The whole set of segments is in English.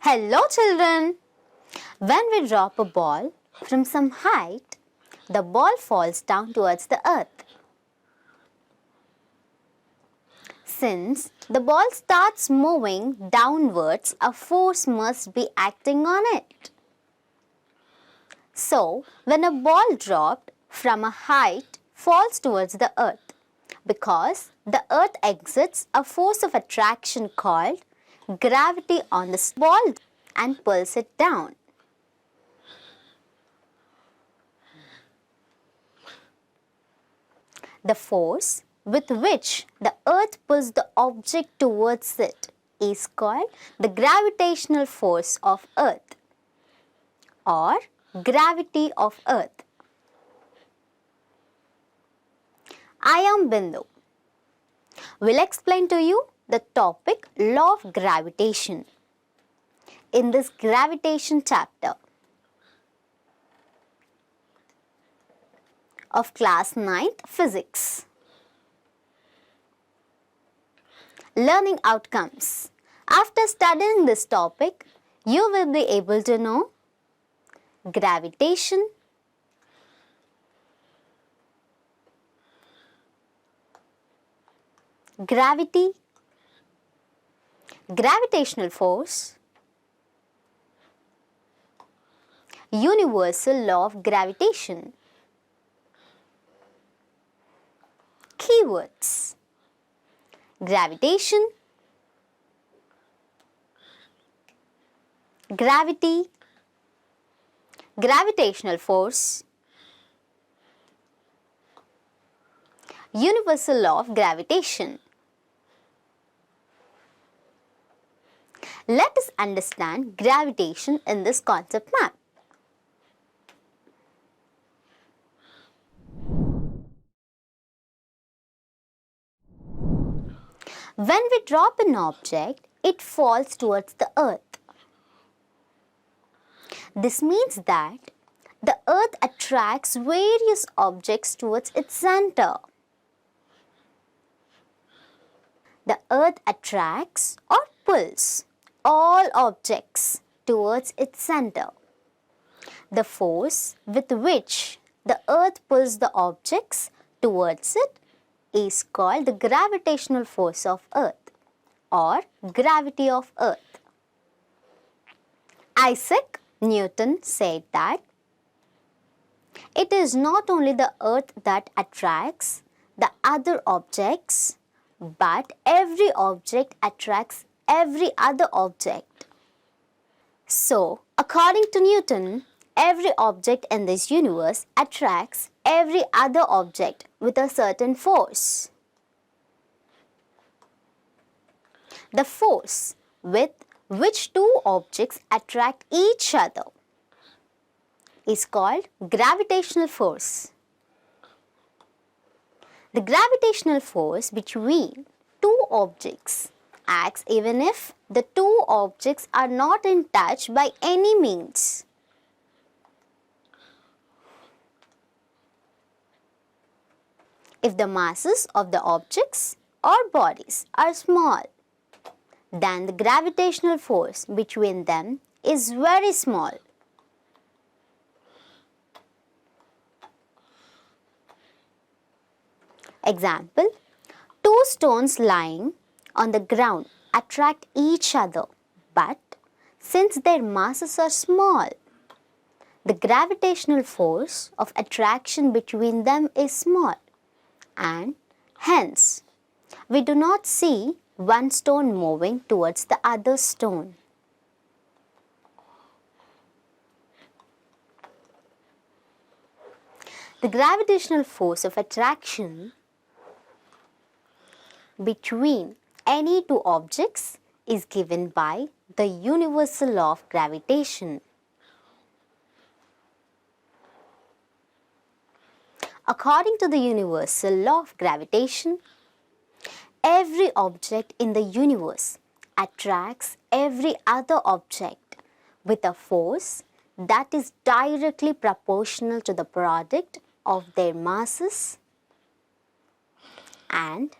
Hello children! When we drop a ball from some height, the ball falls down towards the earth. Since the ball starts moving downwards, a force must be acting on it. So, when a ball dropped from a height falls towards the earth, because the earth exerts a force of attraction called gravity on the ball and pulls it down. The force with which the earth pulls the object towards it is called the gravitational force of earth or gravity of earth. I am Bindu. Will explain to you the topic law of gravitation in this gravitation chapter of class 9th physics. Learning outcomes. After studying this topic, you will be able to know gravitation, gravity, gravitational force, universal law of gravitation. Keywords: gravitation, gravity, gravitational force, universal law of gravitation. Let us understand gravitation in this concept map. When we drop an object, it falls towards the earth. This means that the earth attracts various objects towards its center. The earth attracts or pulls all objects towards its center. The force with which the earth pulls the objects towards it is called the gravitational force of earth or gravity of earth. Isaac Newton said that it is not only the earth that attracts the other objects, but every object attracts every other object. So, according to Newton, every object in this universe attracts every other object with a certain force. The force with which two objects attract each other is called gravitational force. The gravitational force between two objects acts even if the two objects are not in touch by any means. If the masses of the objects or bodies are small, then the gravitational force between them is very small. Example: two stones lying on the ground attract each other, but since their masses are small, the gravitational force of attraction between them is small, and hence we do not see one stone moving towards the other stone. The gravitational force of attraction between any two objects is given by the universal law of gravitation. According to the universal law of gravitation, every object in the universe attracts every other object with a force that is directly proportional to the product of their masses and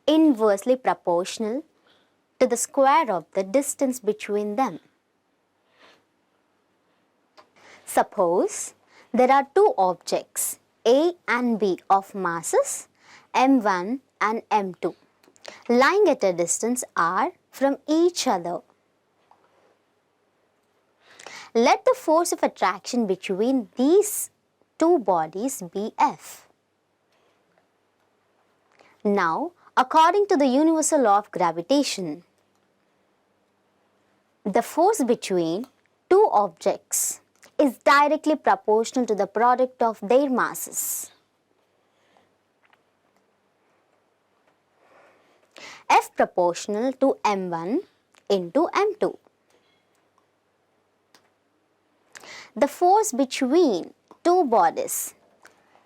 inversely proportional to the square of the distance between them. Suppose there are two objects A and B of masses m1 and m2 lying at a distance r from each other. Let the force of attraction between these two bodies be F. Now, according to the Universal Law of Gravitation, the force between two objects is directly proportional to the product of their masses. F proportional to m1 into m2. The force between two bodies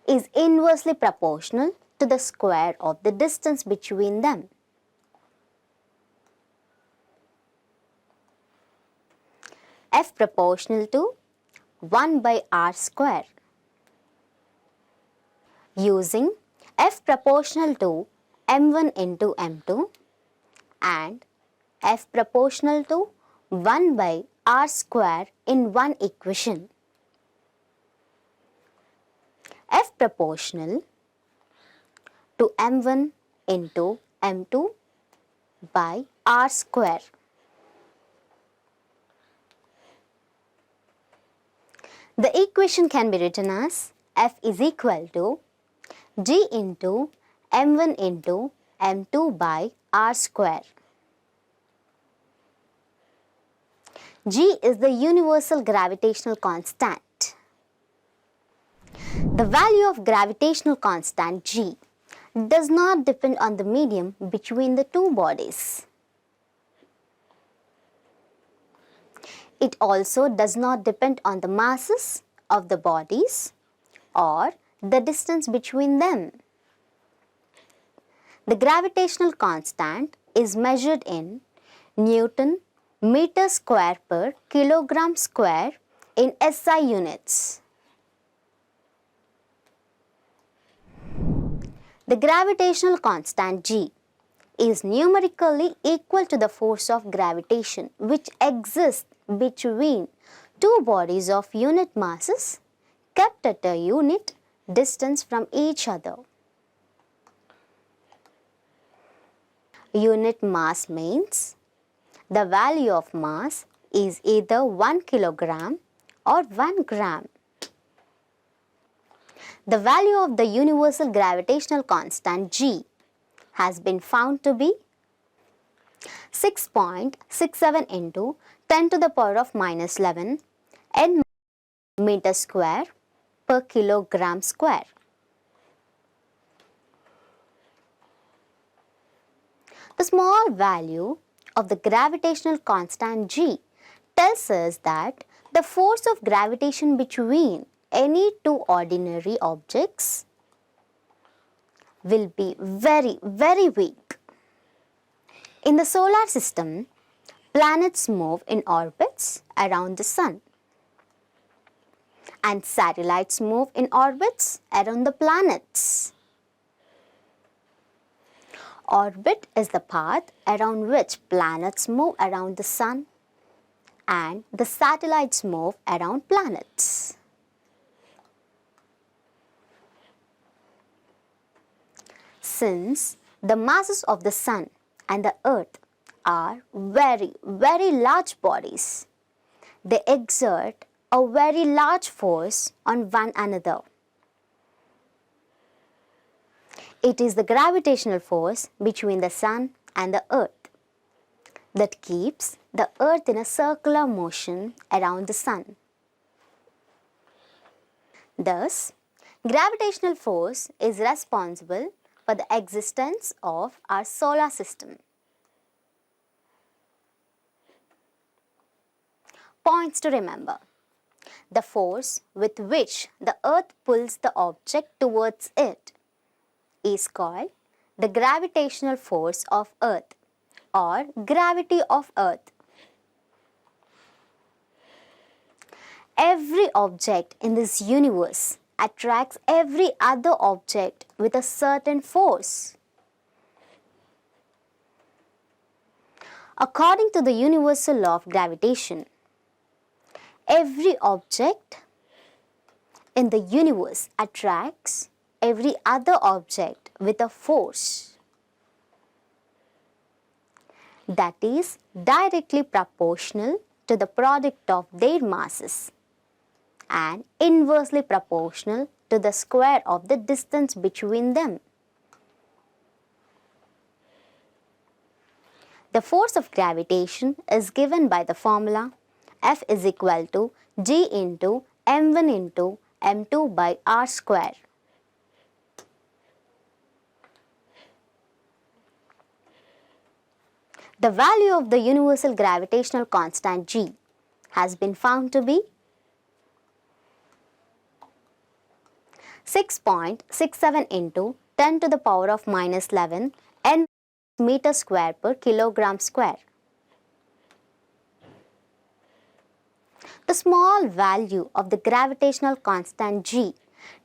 is inversely proportional to the square of the distance between them. F proportional to 1 by r square. Using F proportional to m1 into m2 and F proportional to 1 by r square in one equation. F proportional to m1 into m2 by r square. The equation can be written as F is equal to G into m1 into m2 by r square. G is the universal gravitational constant. The value of gravitational constant G does not depend on the medium between the two bodies. It also does not depend on the masses of the bodies or the distance between them. The gravitational constant is measured in Newton meter square per kilogram square in SI units. The gravitational constant G is numerically equal to the force of gravitation which exists between two bodies of unit masses kept at a unit distance from each other. Unit mass means the value of mass is either 1 kilogram or 1 gram. The value of the universal gravitational constant G has been found to be 6.67 into 10 to the power of minus 11 n meter square per kilogram square. The small value of the gravitational constant G tells us that the force of gravitation between any two ordinary objects will be very, very weak. In the solar system, planets move in orbits around the sun and satellites move in orbits around the planets. Orbit is the path around which planets move around the sun and the satellites move around planets. Since the masses of the sun and the earth are very, very large bodies, they exert a very large force on one another. It is the gravitational force between the sun and the earth that keeps the earth in a circular motion around the sun. Thus, gravitational force is responsible for the existence of our solar system. Points to remember. The force with which the earth pulls the object towards it is called the gravitational force of earth or gravity of earth. Every object in this universe attracts every other object with a certain force. According to the universal law of gravitation, every object in the universe attracts every other object with a force that is directly proportional to the product of their masses and inversely proportional to the square of the distance between them. The force of gravitation is given by the formula F is equal to G into m1 into m2 by r square. The value of the universal gravitational constant G has been found to be 6.67 into 10 to the power of minus 11 n meter square per kilogram square. The small value of the gravitational constant G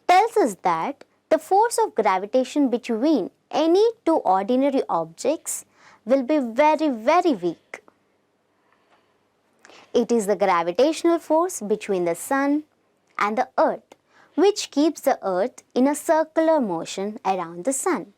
tells us that the force of gravitation between any two ordinary objects will be very, very weak. It is the gravitational force between the Sun and the Earth which keeps the Earth in a circular motion around the Sun.